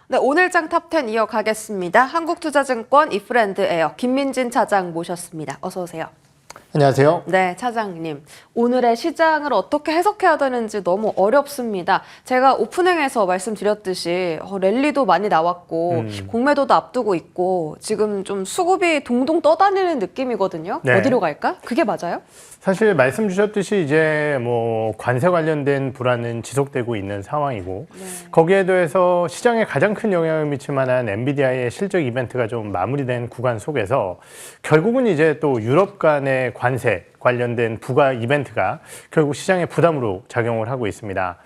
네, 오늘장 탑10 이어가겠습니다. 한국투자증권 이프랜드에어 김민진 차장 모셨습니다. 어서 오세요. 안녕하세요. 네, 차장님. 오늘의 시장을 어떻게 해석해야 되는지 너무 어렵습니다. 제가 오프닝에서 말씀드렸듯이 랠리도 많이 나왔고 공매도도 앞두고 있고 지금 좀 수급이 동동 떠다니는 느낌이거든요. 네. 어디로 갈까? 그게 맞아요? 사실 말씀 주셨듯이 이제 뭐 관세 관련된 불안은 지속되고 있는 상황이고 거기에 더해서 시장에 가장 큰 영향을 미칠 만한 엔비디아의 실적 이벤트가 좀 마무리된 구간 속에서 결국은 이제 또 유럽 간의 관세 관련된 부가 이벤트가 결국 시장의 부담으로 작용을 하고 있습니다.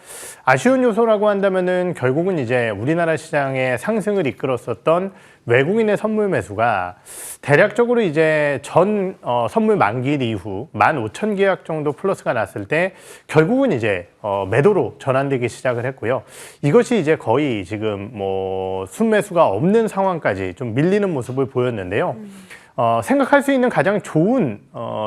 아쉬운 요소라고 한다면은 결국은 이제 우리나라 시장의 상승을 이끌었었던 외국인의 선물 매수가 대략적으로 이제 전 선물 만기일 이후 15,000계약 정도 플러스가 났을 때 결국은 이제 매도로 전환되기 시작을 했고요. 이것이 이제 거의 지금 뭐 순매수가 없는 상황까지 좀 밀리는 모습을 보였는데요. 생각할 수 있는 가장 좋은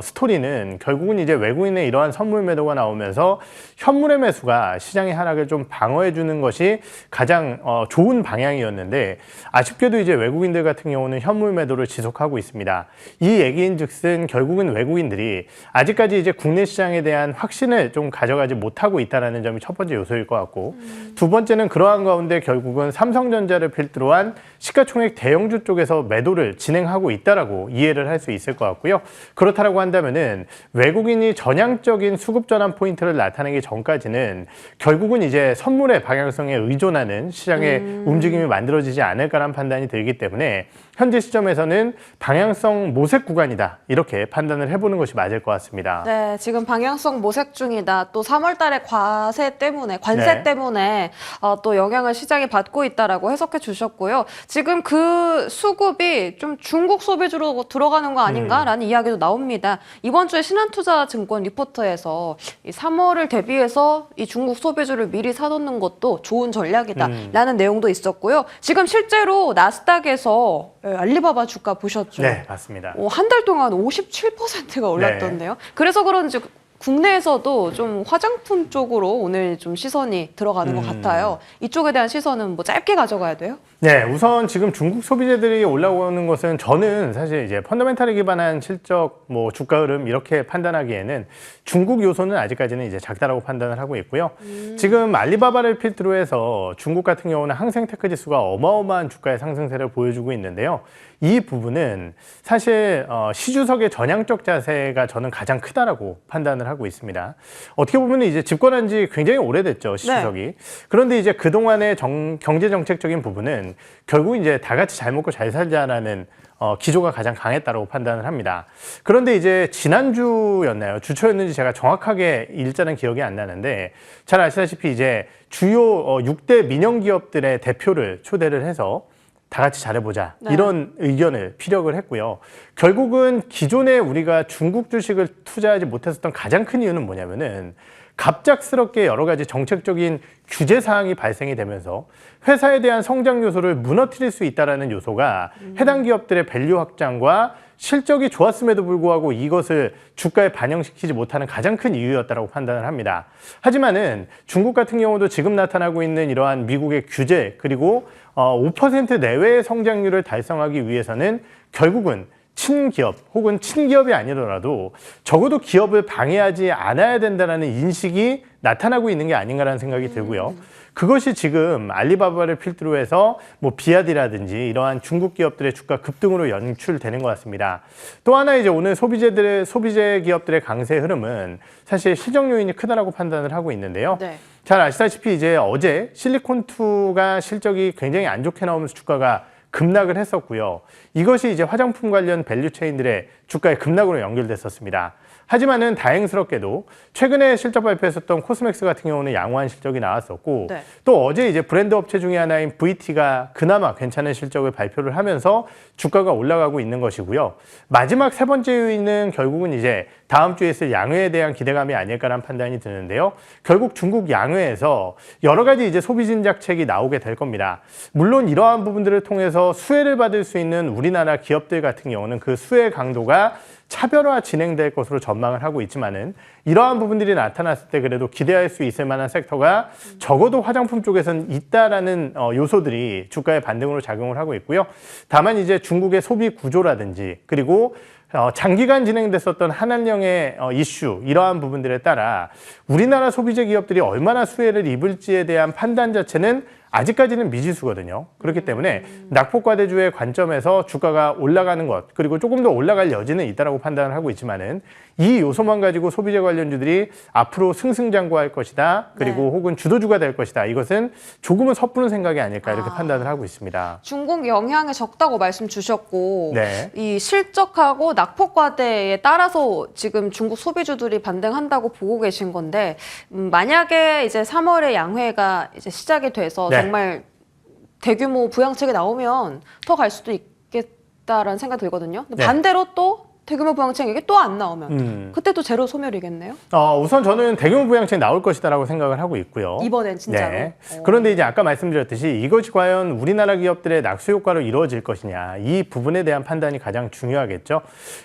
스토리는 결국은 이제 외국인의 이러한 선물 매도가 나오면서 현물의 매수가 시장의 하락을 좀 방어해 주는 것이 가장 좋은 방향이었는데 아쉽게도 이제 외국인들 같은 경우는 현물 매도를 지속하고 있습니다. 이 얘기인즉슨 결국은 외국인들이 아직까지 이제 국내 시장에 대한 확신을 좀 가져가지 못하고 있다는 점이 첫 번째 요소일 것 같고 두 번째는 그러한 가운데 결국은 삼성전자를 필두로 한 시가총액 대형주 쪽에서 매도를 진행하고 있다라고 이해를 할 수 있을 것 같고요. 그렇다라고 한다면은 외국인이 전향적인 수급 전환 포인트를 나타내기 전까지는 결국은 이제 선물의 방향성에 의존하는 시장의 움직임이 만들어지지 않을까라는 판단이 들기 때문에 현재 시점에서는 방향성 모색 구간이다 이렇게 판단을 해보는 것이 맞을 것 같습니다. 네, 지금 방향성 모색 중이다. 또 3월 달에 관세 때문에 또 영향을 시장이 받고 있다라고 해석해 주셨고요. 지금 그 수급이 좀 중국 소비주로 들어가는 거 아닌가라는 이야기도 나옵니다. 이번 주에 신한투자증권 리포트에서 이 3월을 대비해서 이 중국 소비주를 미리 사놓는 것도 좋은 전략이다라는 내용도 있었고요. 지금 실제로 나스닥에서 알리바바 주가 보셨죠? 네, 맞습니다. 한 달 동안 57%가 올랐던데요. 그래서 그런지 국내에서도 좀 화장품 쪽으로 오늘 좀 시선이 들어가는 것 같아요. 이쪽에 대한 시선은 뭐 짧게 가져가야 돼요? 네, 우선 지금 중국 소비재들이 올라오는 것은 저는 사실 이제 펀더멘탈에 기반한 실적, 뭐 주가 흐름 이렇게 판단하기에는 중국 요소는 아직까지는 이제 작다라고 판단을 하고 있고요. 지금 알리바바를 필두로 해서 중국 같은 경우는 항생테크 지수가 어마어마한 주가의 상승세를 보여주고 있는데요. 이 부분은 사실 시주석의 전향적 자세가 저는 가장 크다라고 판단을 하고 있습니다. 어떻게 보면 이제 집권한 지 굉장히 오래됐죠, 시주석이. 네. 그런데 이제 그동안의 경제 정책적인 부분은 결국 이제 다 같이 잘 먹고 잘 살자라는 기조가 가장 강했다고 판단을 합니다. 그런데 이제 지난주였나요? 주초였는지 제가 정확하게 일자는 기억이 안 나는데 잘 아시다시피 이제 주요 6대 민영 기업들의 대표를 초대를 해서 다 같이 잘해보자 이런 의견을 피력을 했고요. 결국은 기존에 우리가 중국 주식을 투자하지 못했었던 가장 큰 이유는 뭐냐면은 갑작스럽게 여러 가지 정책적인 규제 사항이 발생이 되면서 회사에 대한 성장 요소를 무너뜨릴 수 있다는 요소가 해당 기업들의 밸류 확장과 실적이 좋았음에도 불구하고 이것을 주가에 반영시키지 못하는 가장 큰 이유였다고 판단을 합니다. 하지만은 중국 같은 경우도 지금 나타나고 있는 이러한 미국의 규제 그리고 5% 내외의 성장률을 달성하기 위해서는 결국은 친기업 혹은 친기업이 아니더라도 적어도 기업을 방해하지 않아야 된다는 인식이 나타나고 있는 게 아닌가라는 생각이 들고요. 그것이 지금 알리바바를 필두로 해서 뭐 비아디라든지 이러한 중국 기업들의 주가 급등으로 연출되는 것 같습니다. 또 하나 이제 오늘 소비재 기업들의 강세 흐름은 사실 실적 요인이 크다라고 판단을 하고 있는데요. 네. 잘 아시다시피 이제 어제 실리콘2가 실적이 굉장히 안 좋게 나오면서 주가가 급락을 했었고요. 이것이 이제 화장품 관련 밸류체인들의 주가의 급락으로 연결됐었습니다. 하지만은 다행스럽게도 최근에 실적 발표했었던 코스맥스 같은 경우는 양호한 실적이 나왔었고 또 어제 이제 브랜드 업체 중에 하나인 VT가 그나마 괜찮은 실적을 발표를 하면서 주가가 올라가고 있는 것이고요. 마지막 세 번째 요인은 결국은 이제 다음 주에 있을 양회에 대한 기대감이 아닐까라는 판단이 드는데요. 결국 중국 양회에서 여러 가지 이제 소비 진작책이 나오게 될 겁니다. 물론 이러한 부분들을 통해서 수혜를 받을 수 있는 우리나라 기업들 같은 경우는 그 수혜 강도가 차별화 진행될 것으로 전망을 하고 있지만은 이러한 부분들이 나타났을 때 그래도 기대할 수 있을 만한 섹터가 적어도 화장품 쪽에서는 있다라는 요소들이 주가의 반등으로 작용을 하고 있고요. 다만 이제 중국의 소비 구조라든지 그리고 장기간 진행됐었던 한한령의 이슈 이러한 부분들에 따라 우리나라 소비재 기업들이 얼마나 수혜를 입을지에 대한 판단 자체는 아직까지는 미지수거든요. 그렇기 때문에 낙폭과대주의 관점에서 주가가 올라가는 것 그리고 조금 더 올라갈 여지는 있다고 판단을 하고 있지만은 이 요소만 가지고 소비재 관련주들이 앞으로 승승장구할 것이다. 그리고 네. 혹은 주도주가 될 것이다. 이것은 조금은 섣부른 생각이 아닐까 이렇게 판단을 하고 있습니다. 중국 영향이 적다고 말씀 주셨고 네. 이 실적하고 낙폭과대에 따라서 지금 중국 소비주들이 반등한다고 보고 계신 건데 만약에 이제 3월에 양회가 이제 시작이 돼서 네. 정말 대규모 부양책이 나오면 더 갈 수도 있겠다라는 생각이 들거든요. 근데 네. 반대로 또 대규모 부양책이 또 안 나오면 그때 또 제로 소멸이겠네요. 우선 저는 대규모 부양책이 나올 것이다라고 생각을 하고 있고요. 이번엔 진짜로. 네. 그런데 이제 아까 말씀드렸듯이 이것이 과연 우리나라 기업들의 낙수 효과로 이루어질 것이냐 이 부분에 대한 판단이 가장 중요하겠죠.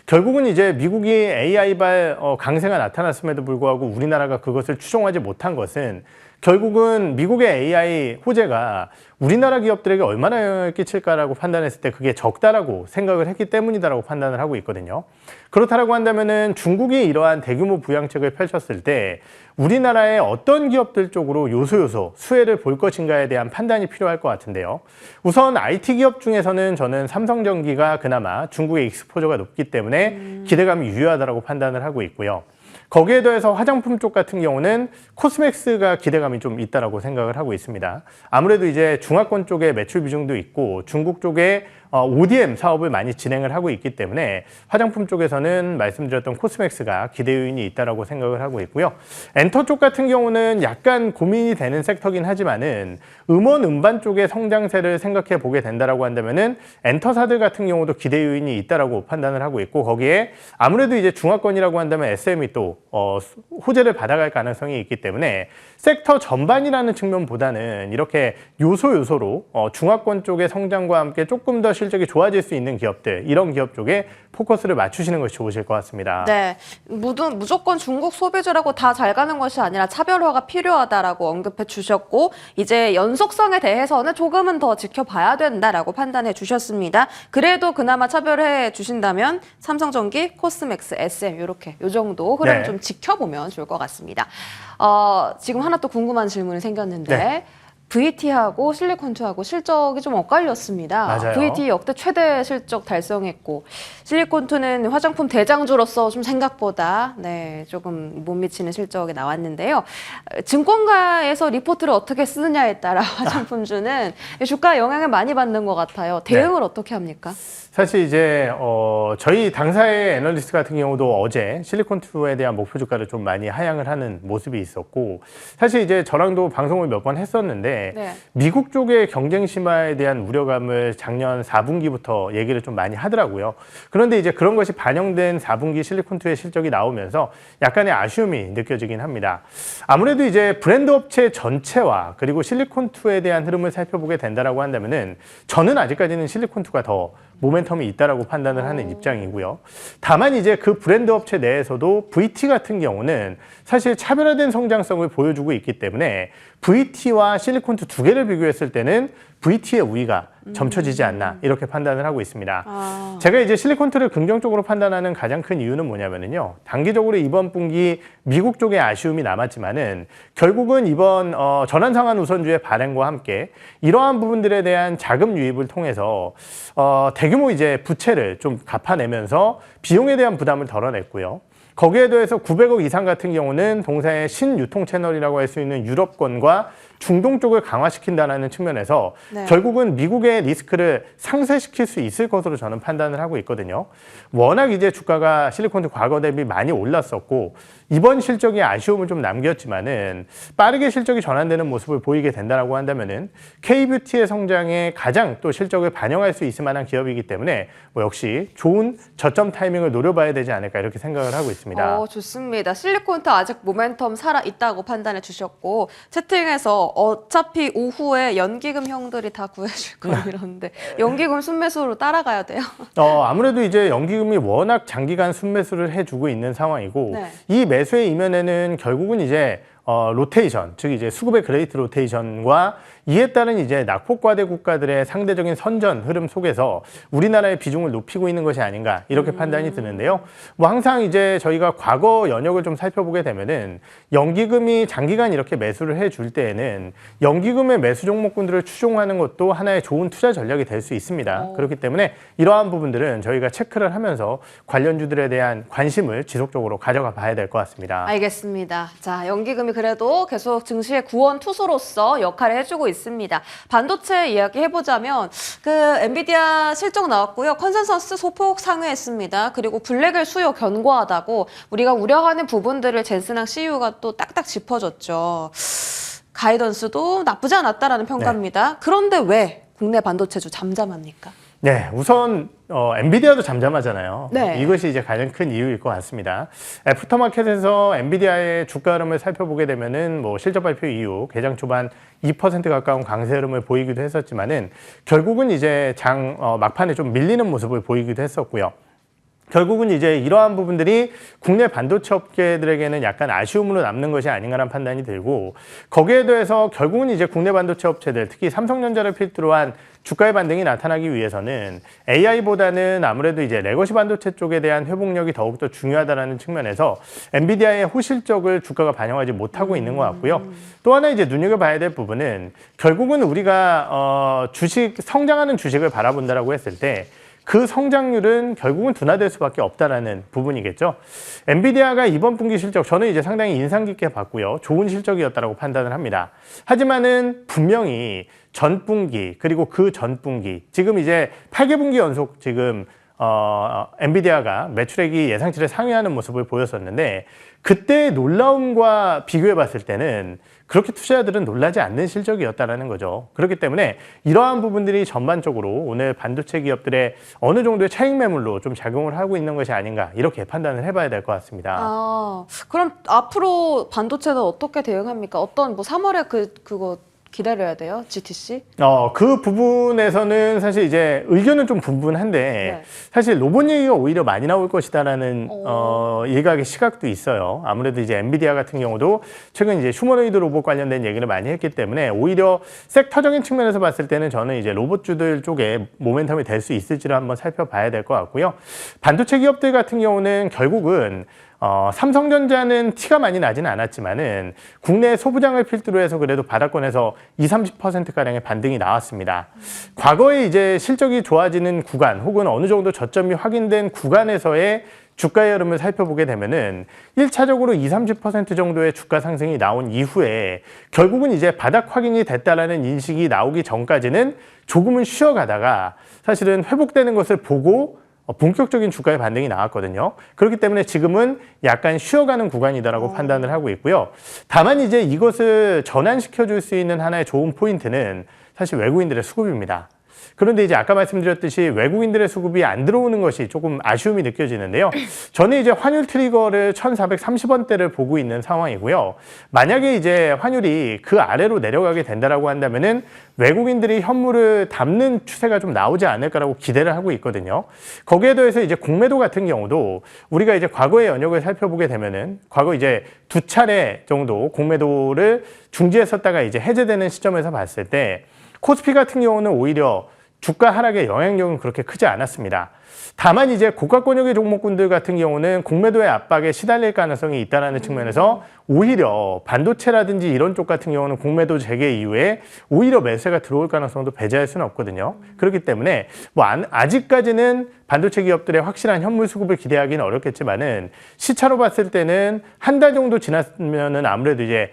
결국은 이제 미국이 AI발 강세가 나타났음에도 불구하고 우리나라가 그것을 추종하지 못한 것은 결국은 미국의 AI 호재가 우리나라 기업들에게 얼마나 영향을 끼칠까라고 판단했을 때 그게 적다라고 생각을 했기 때문이다라고 판단을 하고 있거든요. 그렇다라고 한다면은 중국이 이러한 대규모 부양책을 펼쳤을 때 우리나라의 어떤 기업들 쪽으로 요소 수혜를 볼 것인가에 대한 판단이 필요할 것 같은데요. 우선 IT 기업 중에서는 저는 삼성전기가 그나마 중국의 익스포저가 높기 때문에 기대감이 유효하다라고 판단을 하고 있고요. 거기에 더해서 화장품 쪽 같은 경우는 코스맥스가 기대감이 좀 있다라고 생각을 하고 있습니다. 아무래도 이제 중화권 쪽에 매출 비중도 있고 중국 쪽에 ODM 사업을 많이 진행을 하고 있기 때문에 화장품 쪽에서는 말씀드렸던 코스맥스가 기대 요인이 있다라고 생각을 하고 있고요. 엔터 쪽 같은 경우는 약간 고민이 되는 섹터긴 하지만은 음원 음반 쪽의 성장세를 생각해 보게 된다라고 한다면은 엔터사들 같은 경우도 기대 요인이 있다라고 판단을 하고 있고 거기에 아무래도 이제 중화권이라고 한다면 SM이 또 호재를 받아갈 가능성이 있기 때문에 섹터 전반이라는 측면보다는 이렇게 요소로 중화권 쪽의 성장과 함께 조금 더 실적이 좋아질 수 있는 기업들 이런 기업 쪽에 포커스를 맞추시는 것이 좋으실 것 같습니다. 네, 무조건 중국 소비주라고 다 잘 가는 것이 아니라 차별화가 필요하다라고 언급해 주셨고 이제 연속성에 대해서는 조금은 더 지켜봐야 된다라고 판단해 주셨습니다. 그래도 그나마 차별해 주신다면 삼성전기, 코스맥스, SM 이렇게 요 정도 흐름 네. 좀 지켜보면 좋을 것 같습니다. 지금 하나 또 궁금한 질문이 생겼는데 네. VT하고 실리콘투하고 실적이 좀 엇갈렸습니다. 맞아요. VT 역대 최대 실적 달성했고 실리콘투는 화장품 대장주로서 좀 생각보다 조금 못 미치는 실적이 나왔는데요. 증권가에서 리포트를 어떻게 쓰느냐에 따라 화장품주는 주가에 영향을 많이 받는 것 같아요. 대응을 어떻게 합니까? 사실 이제 저희 당사의 애널리스트 같은 경우도 어제 실리콘투에 대한 목표 주가를 좀 많이 하향을 하는 모습이 있었고 사실 이제 저랑도 방송을 몇 번 했었는데 미국 쪽의 경쟁 심화에 대한 우려감을 작년 4분기부터 얘기를 좀 많이 하더라고요. 그런데 이제 그런 것이 반영된 4분기 실리콘투의 실적이 나오면서 약간의 아쉬움이 느껴지긴 합니다. 아무래도 이제 브랜드 업체 전체와 그리고 실리콘투에 대한 흐름을 살펴보게 된다라고 한다면은 저는 아직까지는 실리콘투가 더 모멘텀이 있다라고 판단을 하는 입장이고요. 다만 이제 그 브랜드 업체 내에서도 VT 같은 경우는 사실 차별화된 성장성을 보여주고 있기 때문에 VT와 실리콘투 두 개를 비교했을 때는 VT의 우위가 점쳐지지 않나 이렇게 판단을 하고 있습니다. 제가 이제 실리콘투를 긍정적으로 판단하는 가장 큰 이유는 뭐냐면요. 단기적으로 이번 분기 미국 쪽에 아쉬움이 남았지만은 결국은 이번 전환상환 우선주의 발행과 함께 이러한 부분들에 대한 자금 유입을 통해서 대규모 이제 부채를 좀 갚아내면서 비용에 대한 부담을 덜어냈고요. 거기에 더해서 900억 이상 같은 경우는 동사의 신유통 채널이라고 할 수 있는 유럽권과 중동 쪽을 강화시킨다는 측면에서 결국은 미국의 리스크를 상쇄시킬 수 있을 것으로 저는 판단을 하고 있거든요. 워낙 이제 주가가 실리콘투 과거 대비 많이 올랐었고 이번 실적이 아쉬움을 좀 남겼지만은 빠르게 실적이 전환되는 모습을 보이게 된다라고 한다면은 K뷰티의 성장에 가장 또 실적을 반영할 수 있을 만한 기업이기 때문에 역시 좋은 저점 타이밍을 노려봐야 되지 않을까 이렇게 생각을 하고 있습니다. 좋습니다. 실리콘투 아직 모멘텀 살아 있다고 판단해 주셨고 채팅에서 어차피 오후에 연기금 형들이 다 구해줄 거 이러는데 연기금 순매수로 따라가야 돼요. 아무래도 이제 연기금이 워낙 장기간 순매수를 해주고 있는 상황이고 네. 이 매수의 이면에는 결국은 이제 로테이션, 즉 이제 수급의 그레이트 로테이션과 이에 따른 이제 낙폭과대 국가들의 상대적인 선전 흐름 속에서 우리나라의 비중을 높이고 있는 것이 아닌가 이렇게 판단이 드는데요. 뭐 항상 이제 저희가 과거 연역을 좀 살펴보게 되면은 연기금이 장기간 이렇게 매수를 해줄 때에는 연기금의 매수 종목군들을 추종하는 것도 하나의 좋은 투자 전략이 될 수 있습니다. 그렇기 때문에 이러한 부분들은 저희가 체크를 하면서 관련주들에 대한 관심을 지속적으로 가져가 봐야 될 것 같습니다. 알겠습니다. 자, 연기금이 그래도 계속 증시의 구원 투수로서 역할을 해주고 있습니다. 반도체 이야기 해보자면 그 엔비디아 실적 나왔고요. 컨센서스 소폭 상회했습니다. 그리고 블랙을 수요 견고하다고 우리가 우려하는 부분들을 젠슨항 CEO가 또 딱딱 짚어줬죠. 가이던스도 나쁘지 않았다라는 평가입니다. 네. 그런데 왜 국내 반도체주 잠잠합니까? 네, 우선 엔비디아도 잠잠하잖아요. 네. 이것이 이제 가장 큰 이유일 것 같습니다. 애프터마켓에서 엔비디아의 주가 흐름을 살펴보게 되면은 뭐 실적 발표 이후 개장 초반 2% 가까운 강세 흐름을 보이기도 했었지만은 결국은 이제 막판에 좀 밀리는 모습을 보이기도 했었고요. 결국은 이제 이러한 부분들이 국내 반도체 업계들에게는 약간 아쉬움으로 남는 것이 아닌가라는 판단이 들고 거기에 더해서 결국은 이제 국내 반도체 업체들 특히 삼성전자를 필두로 한 주가의 반등이 나타나기 위해서는 AI보다는 아무래도 이제 레거시 반도체 쪽에 대한 회복력이 더욱더 중요하다는 측면에서 엔비디아의 호실적을 주가가 반영하지 못하고 있는 것 같고요. 또 하나 이제 눈여겨봐야 될 부분은 결국은 우리가 성장하는 주식을 바라본다라고 했을 때 그 성장률은 결국은 둔화될 수밖에 없다라는 부분이겠죠. 엔비디아가 이번 분기 실적 저는 이제 상당히 인상 깊게 봤고요. 좋은 실적이었다라고 판단을 합니다. 하지만은 분명히 전분기 그리고 그 전분기 지금 이제 8개 분기 연속 지금 엔비디아가 매출액이 예상치를 상회하는 모습을 보였었는데 그때의 놀라움과 비교해 봤을 때는 그렇게 투자자들은 놀라지 않는 실적이었다는 거죠. 그렇기 때문에 이러한 부분들이 전반적으로 오늘 반도체 기업들의 어느 정도의 차익 매물로 좀 작용을 하고 있는 것이 아닌가 이렇게 판단을 해봐야 될 것 같습니다. 그럼 앞으로 반도체는 어떻게 대응합니까? 어떤 뭐 3월에 그거 기다려야 돼요? GTC? 그 부분에서는 사실 이제 의견은 좀 분분한데 네. 사실 로봇 얘기가 오히려 많이 나올 것이다라는 일각의 시각도 있어요. 아무래도 이제 엔비디아 같은 경우도 최근 이제 휴머노이드 로봇 관련된 얘기를 많이 했기 때문에 오히려 섹터적인 측면에서 봤을 때는 저는 이제 로봇주들 쪽에 모멘텀이 될 수 있을지를 한번 살펴봐야 될 것 같고요. 반도체 기업들 같은 경우는 결국은 삼성전자는 티가 많이 나지는 않았지만은 국내 소부장을 필두로 해서 그래도 바닥권에서 20-30%가량의 반등이 나왔습니다. 과거에 이제 실적이 좋아지는 구간 혹은 어느 정도 저점이 확인된 구간에서의 주가의 흐름을 살펴보게 되면은 1차적으로 20-30% 정도의 주가 상승이 나온 이후에 결국은 이제 바닥 확인이 됐다라는 인식이 나오기 전까지는 조금은 쉬어가다가 사실은 회복되는 것을 보고 본격적인 주가의 반등이 나왔거든요. 그렇기 때문에 지금은 약간 쉬어가는 구간이다라고 판단을 하고 있고요. 다만 이제 이것을 전환시켜 줄 수 있는 하나의 좋은 포인트는 사실 외국인들의 수급입니다. 그런데 이제 아까 말씀드렸듯이 외국인들의 수급이 안 들어오는 것이 조금 아쉬움이 느껴지는데요. 저는 이제 환율 트리거를 1,430원대를 보고 있는 상황이고요. 만약에 이제 환율이 그 아래로 내려가게 된다라고 한다면은 외국인들이 현물을 담는 추세가 좀 나오지 않을까라고 기대를 하고 있거든요. 거기에 더해서 이제 공매도 같은 경우도 우리가 이제 과거의 연역을 살펴보게 되면은 과거 이제 2차례 정도 공매도를 중지했었다가 이제 해제되는 시점에서 봤을 때 코스피 같은 경우는 오히려 주가 하락의 영향력은 그렇게 크지 않았습니다. 다만 이제 고가권역의 종목군들 같은 경우는 공매도의 압박에 시달릴 가능성이 있다는 측면에서 오히려 반도체라든지 이런 쪽 같은 경우는 공매도 재개 이후에 오히려 매수가 들어올 가능성도 배제할 수는 없거든요. 그렇기 때문에 뭐 아직까지는 반도체 기업들의 확실한 현물 수급을 기대하기는 어렵겠지만은 시차로 봤을 때는 한 달 정도 지났으면은 아무래도 이제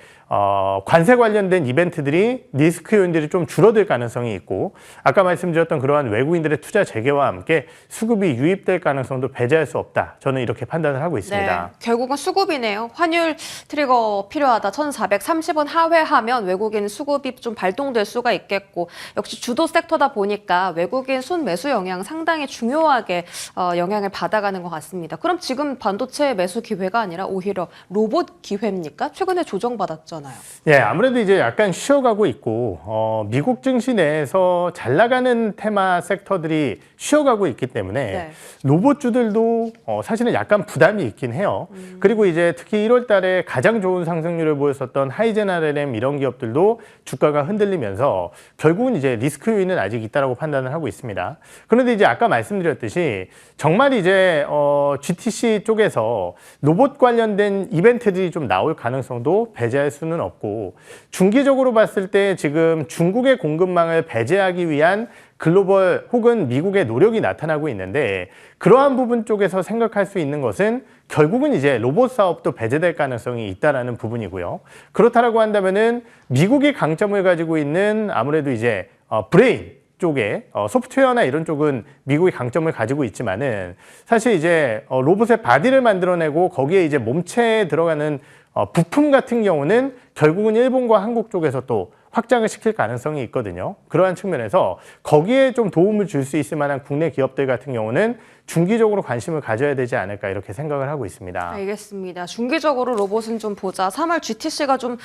관세 관련된 이벤트들이 리스크 요인들이 좀 줄어들 가능성이 있고 아까 말씀드렸던 그러한 외국인들의 투자 재개와 함께 수급 수급이 유입될 가능성도 배제할 수 없다. 저는 이렇게 판단을 하고 있습니다. 네, 결국은 수급이네요. 환율 트리거 필요하다. 1,430원 하회하면 외국인 수급이 좀 발동될 수가 있겠고 역시 주도 섹터다 보니까 외국인 순매수 영향 상당히 중요하게 영향을 받아가는 것 같습니다. 그럼 지금 반도체 매수 기회가 아니라 오히려 로봇 기회입니까? 최근에 조정받았잖아요. 예, 아무래도 이제 약간 쉬어가고 있고 미국 증시 내에서 잘 나가는 테마 섹터들이 쉬어가고 있기 때문에 네. 로봇주들도 사실은 약간 부담이 있긴 해요. 그리고 이제 특히 1월 달에 가장 좋은 상승률을 보였었던 하이젠 RLM 이런 기업들도 주가가 흔들리면서 결국은 이제 리스크 요인은 아직 있다라고 판단을 하고 있습니다. 그런데 이제 아까 말씀드렸듯이 정말 이제 GTC 쪽에서 로봇 관련된 이벤트들이 좀 나올 가능성도 배제할 수는 없고 중기적으로 봤을 때 지금 중국의 공급망을 배제하기 위한 글로벌 혹은 미국의 노력이 나타나고 있는데 그러한 부분 쪽에서 생각할 수 있는 것은 결국은 이제 로봇 사업도 배제될 가능성이 있다라는 부분이고요. 그렇다라고 한다면은 미국이 강점을 가지고 있는 아무래도 이제 브레인 쪽에 소프트웨어나 이런 쪽은 미국이 강점을 가지고 있지만은 사실 이제 로봇의 바디를 만들어내고 거기에 이제 몸체에 들어가는 부품 같은 경우는 결국은 일본과 한국 쪽에서 또 확장을 시킬 가능성이 있거든요. 그러한 측면에서 거기에 좀 도움을 줄 수 있을 만한 국내 기업들 같은 경우는 중기적으로 관심을 가져야 되지 않을까 이렇게 생각을 하고 있습니다. 알겠습니다. 중기적으로 로봇은 좀 보자. 3월 GTC가 좀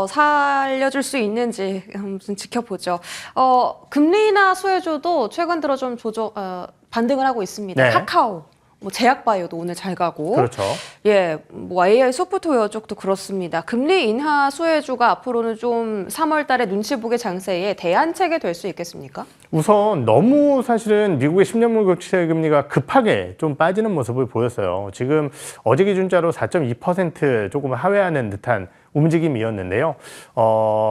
살려줄 수 있는지 좀 지켜보죠. 금리 인하 수혜주도 최근 들어 좀 반등을 하고 있습니다. 네. 카카오. 뭐 제약바이오도 오늘 잘 가고, 그렇죠. 예, 뭐 AI 소프트웨어 쪽도 그렇습니다. 금리 인하 수혜주가 앞으로는 좀 3월달에 눈치 보기 장세에 대안책이 될 수 있겠습니까? 우선 너무 사실은 미국의 10년물 국채 금리가 급하게 좀 빠지는 모습을 보였어요. 지금 어제 기준자로 4.2% 조금 하회하는 듯한 움직임이었는데요.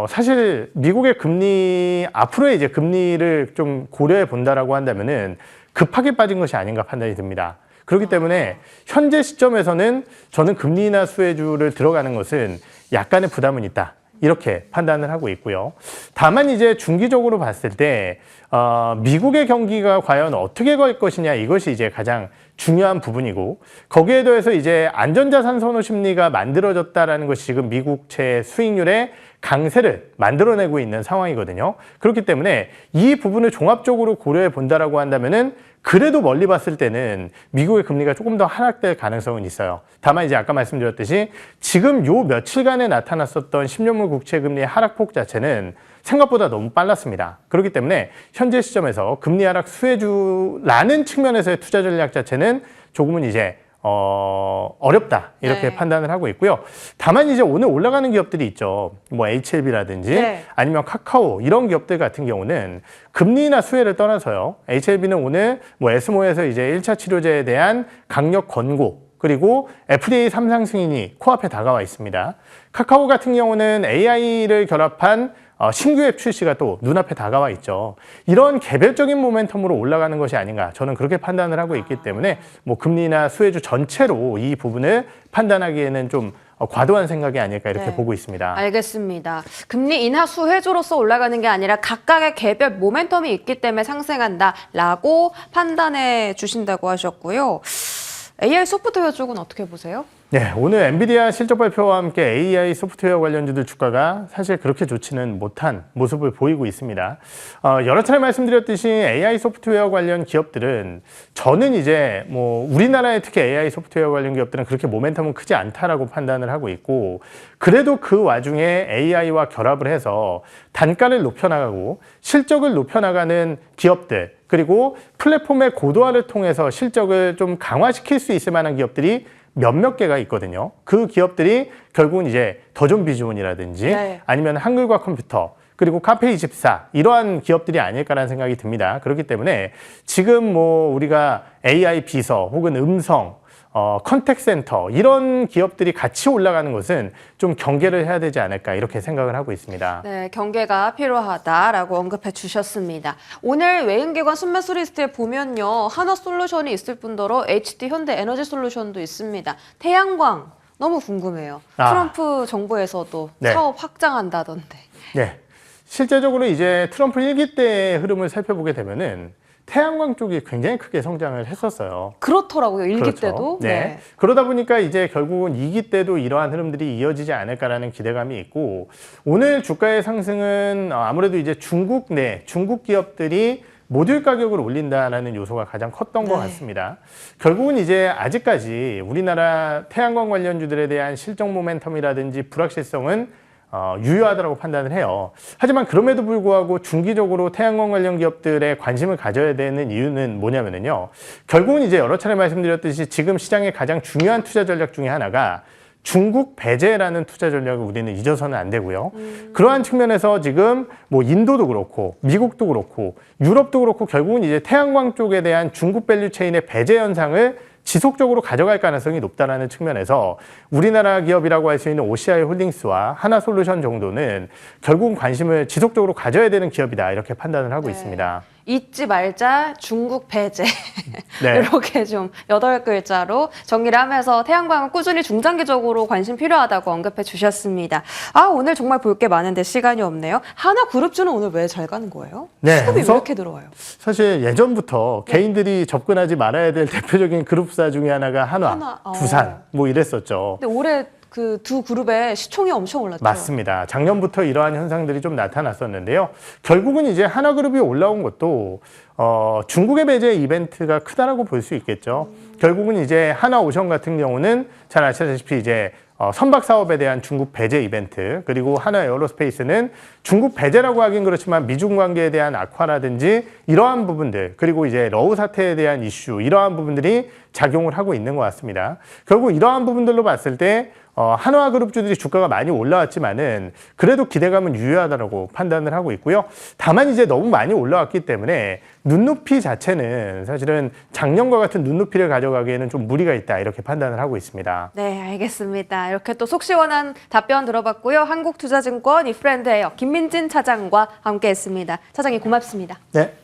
사실 미국의 금리 앞으로의 이제 금리를 좀 고려해 본다라고 한다면은 급하게 빠진 것이 아닌가 판단이 듭니다. 그렇기 때문에 현재 시점에서는 저는 금리 인하 수혜주를 들어가는 것은 약간의 부담은 있다. 이렇게 판단을 하고 있고요. 다만 이제 중기적으로 봤을 때 미국의 경기가 과연 어떻게 갈 것이냐 이것이 이제 가장 중요한 부분이고 거기에 더해서 이제 안전자산 선호 심리가 만들어졌다라는 것이 지금 미국채 수익률의 강세를 만들어내고 있는 상황이거든요. 그렇기 때문에 이 부분을 종합적으로 고려해 본다라고 한다면은 그래도 멀리 봤을 때는 미국의 금리가 조금 더 하락될 가능성은 있어요. 다만 이제 아까 말씀드렸듯이 지금 요 며칠간에 나타났었던 10년물 국채 금리의 하락폭 자체는 생각보다 너무 빨랐습니다. 그렇기 때문에 현재 시점에서 금리 하락 수혜주라는 측면에서의 투자 전략 자체는 조금은 이제 어렵다 이렇게 네. 판단을 하고 있고요. 다만 이제 오늘 올라가는 기업들이 있죠. 뭐 HLB라든지 네. 아니면 카카오 이런 기업들 같은 경우는 금리나 수혜를 떠나서요. HLB는 오늘 뭐 에스모에서 이제 1차 치료제에 대한 강력 권고 그리고 FDA 3상 승인이 코앞에 다가와 있습니다. 카카오 같은 경우는 AI를 결합한 신규 앱 출시가 또 눈앞에 다가와 있죠. 이런 개별적인 모멘텀으로 올라가는 것이 아닌가 저는 그렇게 판단을 하고 있기 때문에 뭐 금리나 수혜주 전체로 이 부분을 판단하기에는 좀 과도한 생각이 아닐까 이렇게 네. 보고 있습니다. 알겠습니다. 금리 인하 수혜주로서 올라가는 게 아니라 각각의 개별 모멘텀이 있기 때문에 상승한다라고 판단해 주신다고 하셨고요. AI 소프트웨어 쪽은 어떻게 보세요? 네, 오늘 엔비디아 실적 발표와 함께 AI 소프트웨어 관련주들 주가가 사실 그렇게 좋지는 못한 모습을 보이고 있습니다. 여러 차례 말씀드렸듯이 AI 소프트웨어 관련 기업들은 저는 이제 뭐 우리나라의 특히 AI 소프트웨어 관련 기업들은 그렇게 모멘텀은 크지 않다라고 판단을 하고 있고 그래도 그 와중에 AI와 결합을 해서 단가를 높여나가고 실적을 높여나가는 기업들 그리고 플랫폼의 고도화를 통해서 실적을 좀 강화시킬 수 있을 만한 기업들이 몇몇 개가 있거든요. 그 기업들이 결국은 이제 더존비주온이라든지 네. 아니면 한글과 컴퓨터 그리고 카페24 이러한 기업들이 아닐까라는 생각이 듭니다. 그렇기 때문에 지금 뭐 우리가 AI 비서 혹은 음성 컨택센터 이런 기업들이 같이 올라가는 것은 좀 경계를 해야 되지 않을까 이렇게 생각을 하고 있습니다. 네, 경계가 필요하다라고 언급해 주셨습니다. 오늘 외인기관 순매수 리스트에 보면요. 한화솔루션이 있을 뿐더러 HD 현대에너지솔루션도 있습니다. 태양광 너무 궁금해요. 트럼프 정부에서도 네. 사업 확장한다던데. 네. 실제적으로 이제 트럼프 1기 때의 흐름을 살펴보게 되면은 태양광 쪽이 굉장히 크게 성장을 했었어요. 그렇더라고요. 일기 그렇죠. 때도. 네. 그러다 보니까 이제 결국은 2기 때도 이러한 흐름들이 이어지지 않을까라는 기대감이 있고, 오늘 주가의 상승은 아무래도 이제 중국 기업들이 모듈 가격을 올린다라는 요소가 가장 컸던 것 같습니다. 결국은 이제 아직까지 우리나라 태양광 관련주들에 대한 실적 모멘텀이라든지 불확실성은 유효하다고 판단을 해요. 하지만 그럼에도 불구하고 중기적으로 태양광 관련 기업들에 관심을 가져야 되는 이유는 뭐냐면요. 결국은 이제 여러 차례 말씀드렸듯이 지금 시장의 가장 중요한 투자 전략 중에 하나가 중국 배제라는 투자 전략을 우리는 잊어서는 안 되고요. 그러한 측면에서 지금 뭐 인도도 그렇고 미국도 그렇고 유럽도 그렇고 결국은 이제 태양광 쪽에 대한 중국 밸류 체인의 배제 현상을 지속적으로 가져갈 가능성이 높다는 측면에서 우리나라 기업이라고 할 수 있는 OCI 홀딩스와 하나솔루션 정도는 결국은 관심을 지속적으로 가져야 되는 기업이다 이렇게 판단을 하고 있습니다. 잊지 말자 중국 배제 네. 이렇게 좀 8글자로 정리를 하면서 태양광은 꾸준히 중장기적으로 관심 필요하다고 언급해 주셨습니다. 오늘 정말 볼 게 많은데 시간이 없네요. 하나그룹주는 오늘 왜 잘 가는 거예요? 네, 수급이 왜 우선 이렇게 들어와요? 사실 예전부터 개인들이 접근하지 말아야 될 대표적인 그룹사 중에 하나가 한화, 두산 뭐 이랬었죠. 근데 올해 그 두 그룹의 시총이 엄청 올랐죠. 맞습니다. 작년부터 이러한 현상들이 좀 나타났었는데요. 결국은 이제 하나그룹이 올라온 것도 중국의 배제 이벤트가 크다라고 볼 수 있겠죠. 결국은 이제 하나오션 같은 경우는 잘 아시다시피 이제 선박 사업에 대한 중국 배제 이벤트, 그리고 하나 에어로스페이스는 중국 배제라고 하긴 그렇지만 미중 관계에 대한 악화라든지 이러한 부분들, 그리고 이제 러우 사태에 대한 이슈, 이러한 부분들이 작용을 하고 있는 것 같습니다. 결국 이러한 부분들로 봤을 때 한화그룹주들이 주가가 많이 올라왔지만은 그래도 기대감은 유효하다고 판단을 하고 있고요. 다만 이제 너무 많이 올라왔기 때문에 눈높이 자체는 사실은 작년과 같은 눈높이를 가져가기에는 좀 무리가 있다 이렇게 판단을 하고 있습니다. 네, 알겠습니다. 이렇게 또 속 시원한 답변 들어봤고요. 한국투자증권 이프렌드에어 김민진 차장과 함께했습니다. 차장님 고맙습니다. 네.